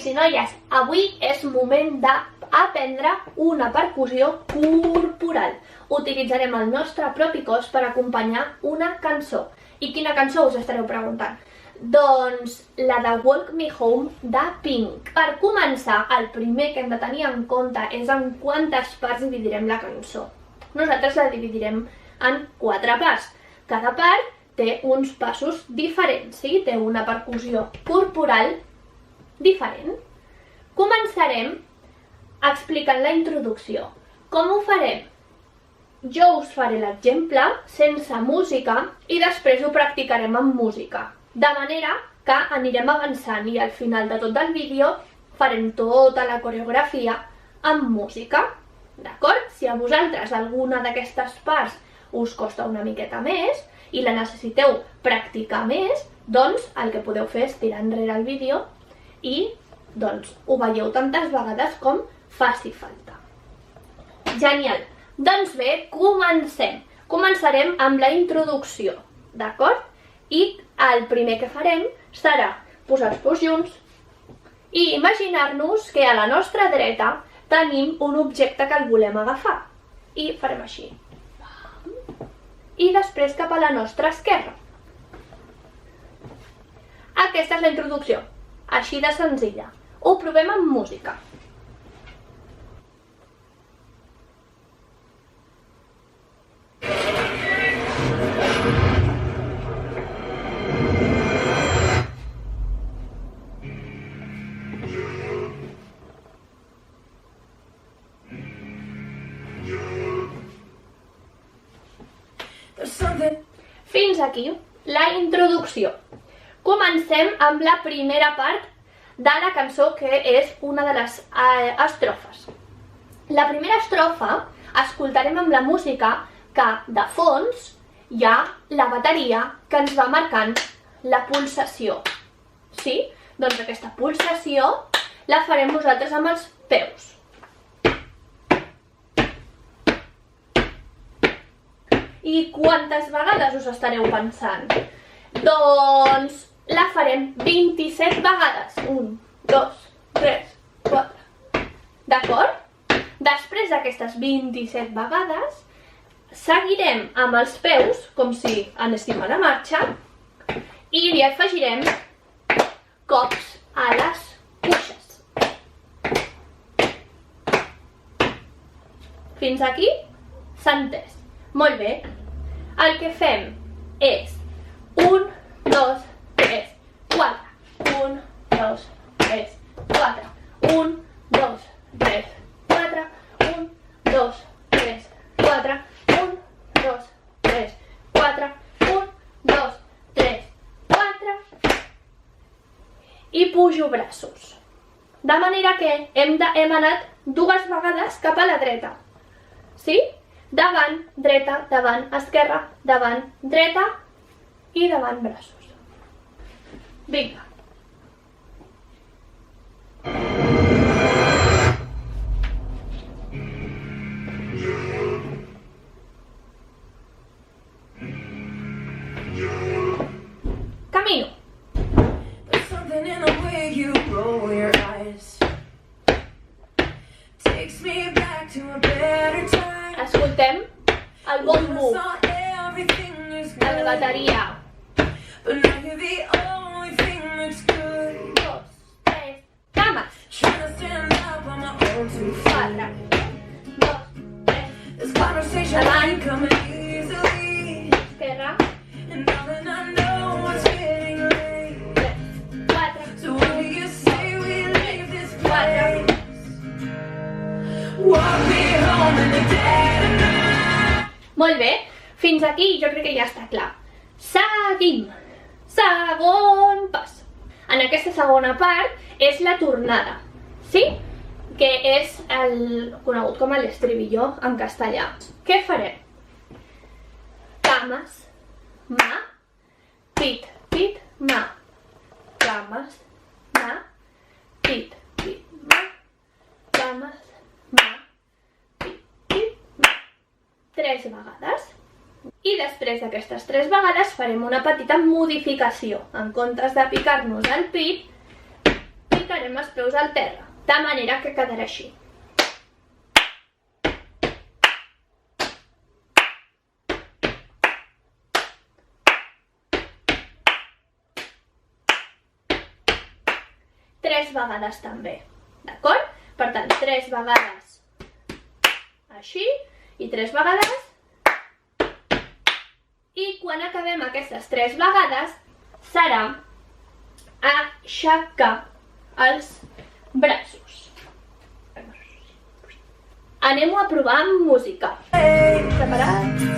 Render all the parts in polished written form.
Nois i noies, avui és moment d'aprendre una percussió corporal. Utilitzarem el nostre propi cos per acompanyar una cançó. I quina cançó us estareu preguntant? Doncs la de Walk Me Home de Pink. Per començar, el primer que hem de tenir en compte és en quantes parts dividirem la cançó. Nosaltres la dividirem en 4 parts. Cada part té uns passos diferents, sí? Té una percussió corporal diferent. Començarem explicant la introducció. Com ho farem? Jo us faré l'exemple sense música i després ho practicarem amb música. De manera que anirem avançant i al final de tot el vídeo farem tota la coreografia amb música. D'acord? Si a vosaltres alguna d'aquestes parts us costa una miqueta més i la necessiteu practicar més, doncs el que podeu fer és tirar enrere el vídeo i doncs ho veieu tantes vegades com faci falta. Genial! Doncs bé, comencem. Començarem amb la introducció, d'acord? I el primer que farem serà posar els peus junts i imaginar-nos que a la nostra dreta tenim un objecte que el volem agafar. I farem així. I després cap a la nostra esquerra. Aquesta és la introducció. Així de senzilla. Ho provem amb música. Fins aquí la introducció. Comencem amb la primera part de la cançó, que és una de les estrofes. La primera estrofa escoltarem amb la música que de fons hi ha la bateria que ens va marcant la pulsació. Sí? Doncs aquesta pulsació la farem nosaltres amb els peus. I quantes vegades us estareu pensant? Doncs la farem 27 vegades. 1, 2, 3, 4. D'acord? Després d'aquestes 27 vegades, seguirem amb els peus, com si anéssim a la marxa, i li afegirem cops a les cuixes. Fins aquí s'ha entès. Molt bé. El que fem és 1, 2, 3, 4. 1, 2, 3, 4. 1, 2, 3, 4. 1, 2, 3, 4. 1, 2, 3, 4. 1, 2, 3, 4. I pujo braços. De manera que hem anat 2 vegades cap a la dreta. Sí? Davant, dreta, davant, esquerra, davant, dreta i davant braços. Vinga. Camino. There's something in the way you roll your eyes. Takes me back to a better time. Escoltem el bombo de la bateria. 2, 3, cames. 4, 2, 3, davant, esquerra, 3, 4, 4. Molt bé, fins aquí jo crec que ja està clar. Seguim. Segon pas. En aquesta segona part és la tornada, sí? Que és el conegut com l'estribilló en castellà. Què farem? Cames, mà, pit, pit, mà. Cames, mà, pit, pit, mà. Cames, mà, pit, pit, mà. 3 vegades. I després d'aquestes 3 vegades farem una petita modificació. En comptes de picar-nos el pit, picarem posarem els peus al terra, de manera que quedarà així. Tres vegades també, d'acord? Per tant, 3 vegades així i 3 vegades. I quan acabem aquestes 3 vegades serà aixecar els braços. Anem-ho a provar amb música. Preparats?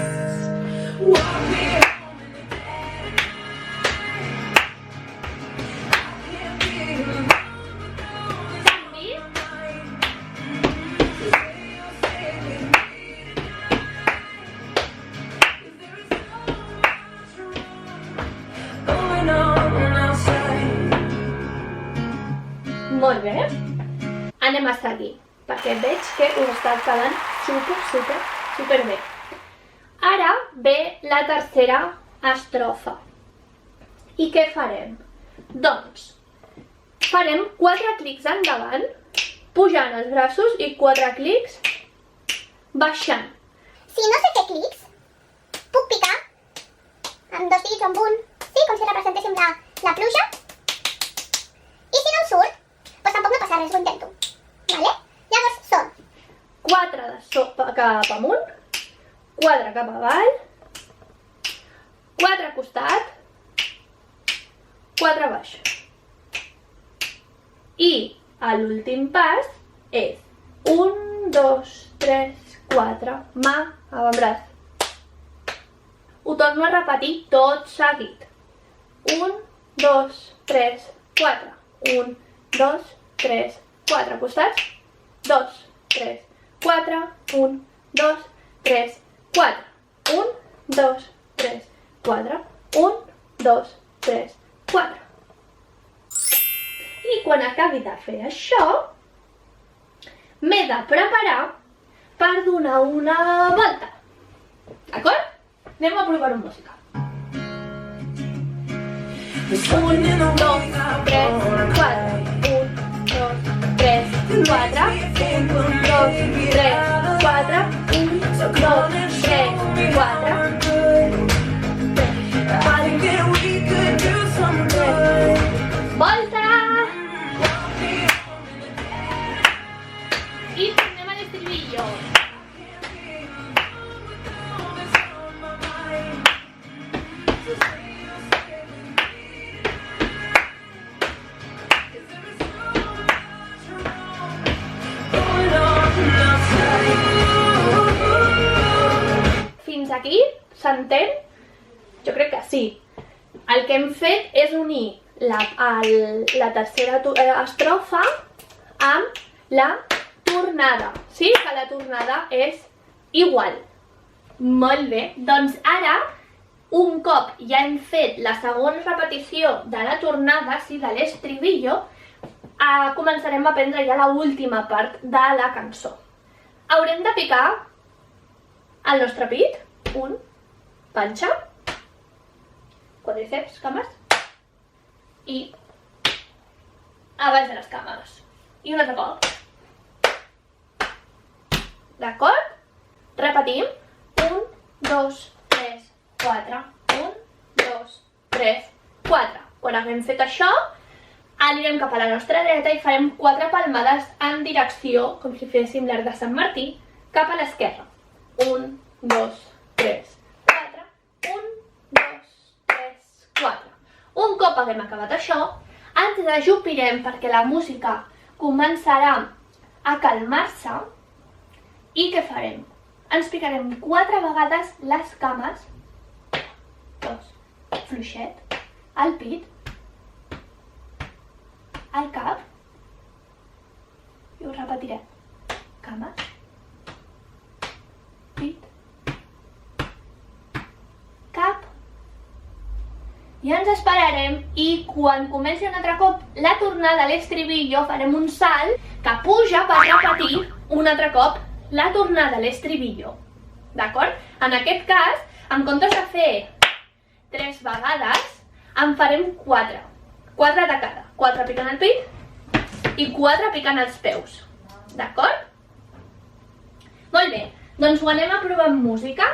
Molt bé. Anem a seguir, perquè veig que us està quedant super bé. Ara ve la tercera estrofa. I què farem? Doncs, farem 4 clics endavant, pujant els braços i 4 clics baixant. Si no sé fer clics, puc picar amb 2 dits o amb un, sí, com si representéssim la pluja. I si no em surt, doncs tampoc no passa res, ho intento. Vale? Llavors són 4 de sopa cap amunt, 4 cap avall, 4 a costat, 4 a baix. I l'últim pas és 1, 2, 3, 4, mà, avantbraç. Ho torno a repetir tot seguit. 1, 2, 3, 4. 1, 2, 3, 4 costats. 2, 3, 4. 1, 2, 3, 4. 1, 2, 3, 4. 1, 2, 3, 4. I quan acabi de fer això, m'he de preparar per donar una volta. D'acord? Anem a provar-ho amb música. 1, 2, 3, 4. 1, 2, 3, 4. 1, 2, 3, 4. 1, 2, 3, 4. Volta! I tornem a l'estribillo. Fins aquí, s'entén? Jo crec que sí. El que hem fet és unir la tercera estrofa amb la tornada. Sí? Que la tornada és igual. Molt bé. Doncs ara, un cop ja hem fet la segona repetició de la tornada, sí, de l'estribillo, començarem a aprendre ja l'última part de la cançó. Haurem de picar el nostre pit. Un, panxa, quadríceps, cames, i a baix de les cames. I un altre cop. D'acord? Repetim. 1, 2, 3, 4. 1, 2, 3, 4. Quan haguem fet això, anirem cap a la nostra dreta i farem 4 palmades en direcció, com si féssim l'arc de Sant Martí, cap a l'esquerra. 1, 2, 3, 4. 1, 2, 3, 4. Un cop haguem acabat això, ens ajupirem perquè la música començarà a calmar-se. I què farem? Ens picarem 4 vegades les cames, 2, fluixet, el pit, el cap, i ho repetirem. Cames, pit, cap, i ens esperarem i quan comenci un altre cop la tornada a l'estribillo farem un salt que puja per repetir un altre cop la tornada a l'estribillo. D'acord? En aquest cas, en comptes de fer 3 vegades, en farem 4. 4 de cada. 4 picant el pit, i 4 picant els peus. D'acord? Molt bé, doncs ho anem a provar amb música.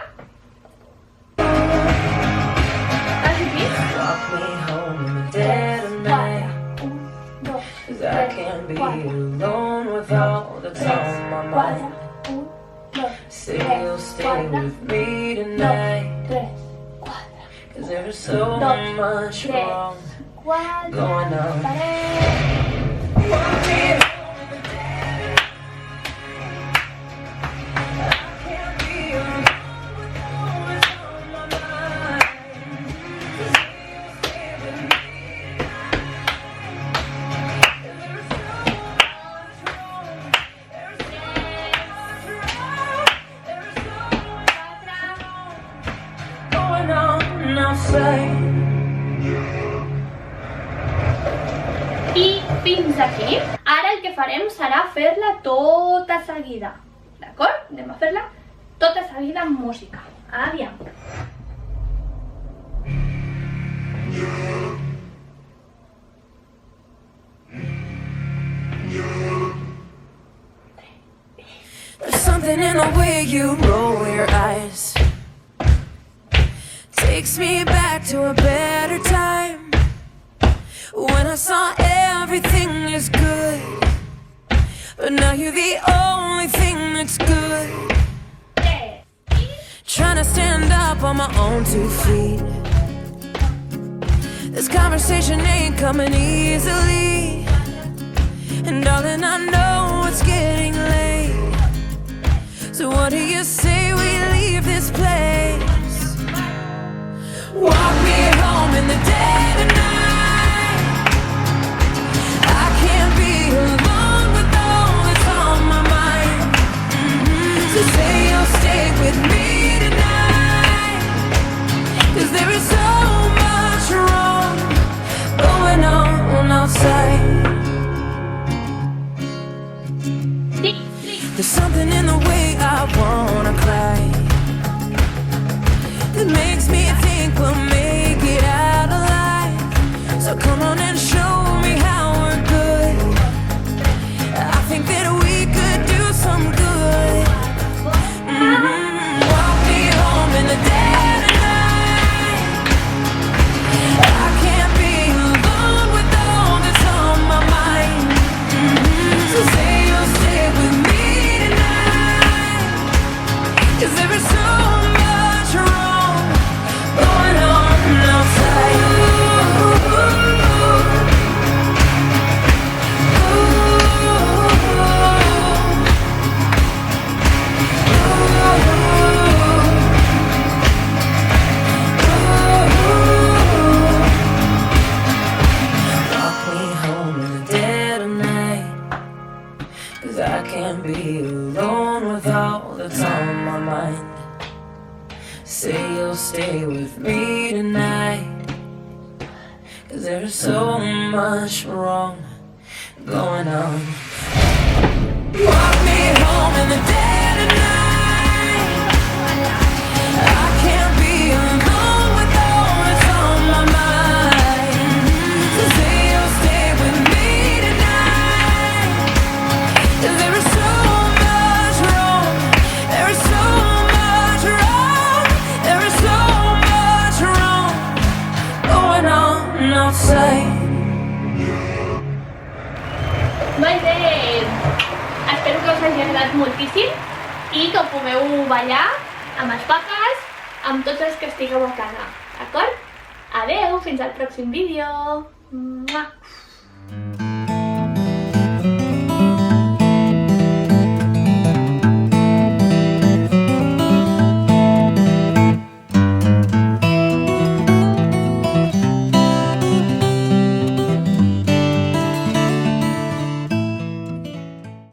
Has vist? Walk me home in the dead of night, 1, 2, 'cause I can't be alone with all that's on my mind. 1, 2, Say you'll stay with me tonight, 3, 4, 'cause there's so much wrong 4, going on. parem. Walk me home in the dead of night. I can't be alone with all that's on my mind. Say you'll stay with me tonight, 'cause there's so much wrong. There's so much wrong. There's so much going on outside. I fins aquí. Ara el que farem serà fer-la tota seguida. D'acord? Anem a fer-la tota seguida amb música. Aviam. There's something in the way you roll your eyes, takes me back to a better time, when I saw everything is good, but now you're the only thing that's good. Trying to stand up on my own 2 feet. This conversation ain't coming easily, and darling, I know it's getting late. So what do you say we leave this place? Walk me home in the dead of night. I can't be alone with all that's on my mind. So say you'll stay with me tonight, 'cause there is so much wrong going on outside. There's something in the way I wanna cry that makes me think we'll make it out alive. So come on and show me how we're good. I think that we could do some good. Walk me home in the dead of night. I can't be alone with all that's on my mind. So say you'll stay with me tonight, 'cause there is so much wrong going on outside. Walk me home in the dead of night, 'cause I can't be alone with all that's on my mind. Say you'll stay with me tonight, 'cause there's so much wrong going on. Walk me home in the dead of night. I can't be alone with all that's on my mind. So say you'll stay with me tonight, 'cause there is so much wrong. There is so much wrong. There is so much wrong going on outside. Molt bé! Espero que us hagi agradat moltíssim i que pugueu ballar amb els papas, amb tots els que estigueu a casa, d'acord? Adeu, fins al pròxim vídeo! Mua!